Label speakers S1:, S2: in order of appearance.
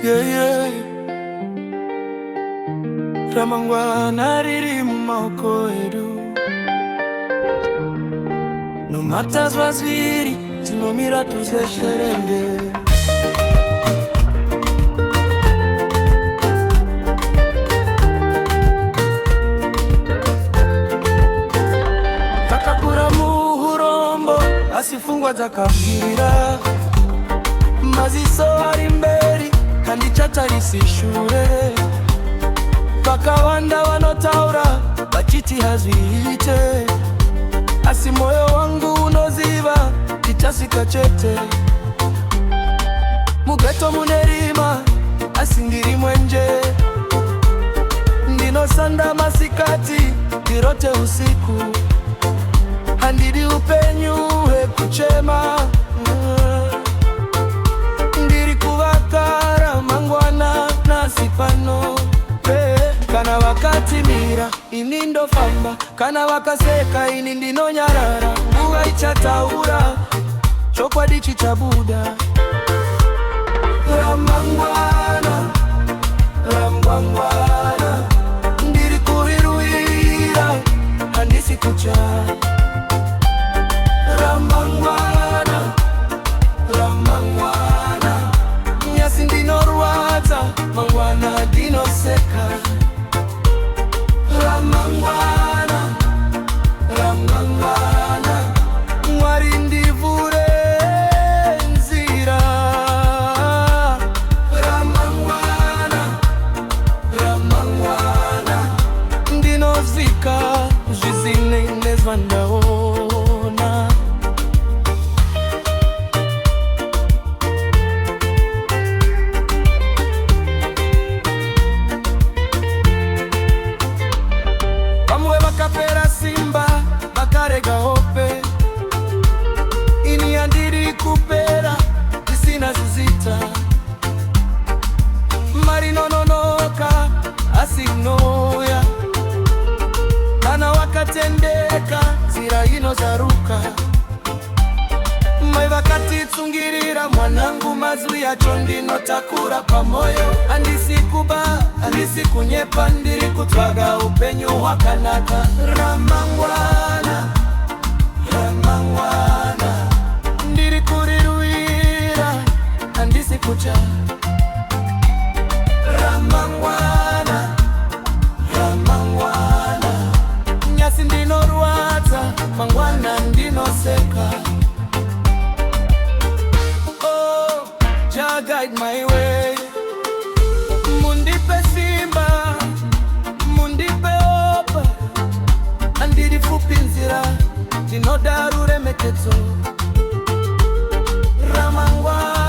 S1: Yeah, yeah. Ramangwana riri mumaoko edu. No matters wazviri, tinomira tuzesherenge. Takakura muhurombo, asifungwa dzakabwira. Maziso ari mberi, kandi chatarisishure. Vakawanda vanotaura, vachiti hazviite. Asi moyo wangu unoziva, tichasvika chete. Mugeto munerima, asi ndiri mwenje. Ndinosanda masikati, ndirote usiku. Handidi upenyu hekuchema. Ndiri kuvakara mangwana nasi pano. Kana vakatimira, ini ndofamba. Kana vakaseka, ini ndinonyarara. Nguva ichataura, chokwadi chichabuda. Ramangwana, ramangwana, ndiri kurirwira, handisi kucha. Ramangwana, ramangwana, nyasi ndinorwadza, mangwana ndinoseka. Ramangwana, ramangwana, Mwari ndivhure nzira. Ramangwana, ramangwana, ndinozvika zvizine nezvandaona. Vamwe vakapera simba, vakarega hope. Ini handiri kupera, tisina zizita. Mari nononoka, asi unoya. Kana wakatendeka, zira inozaruka. Mai vakatitsungirira, mwanangu mazwi yacho ndinotakura pamoyo. Handisi kuba, handisi kunyepa, ndiri kutsvaga upenyu hwakanaka. Ramangwana, ramangwana, ndiri kurirwira, handisi kucha. Ramangwana, ramangwana, nyasi ndinorwadza, mangwana ndinoseka. Oh, Jah guide my way. Mundipe simba, mundipe hope. Handiri fupi nzira, ndinoda ruremekedzo. Ramangwana.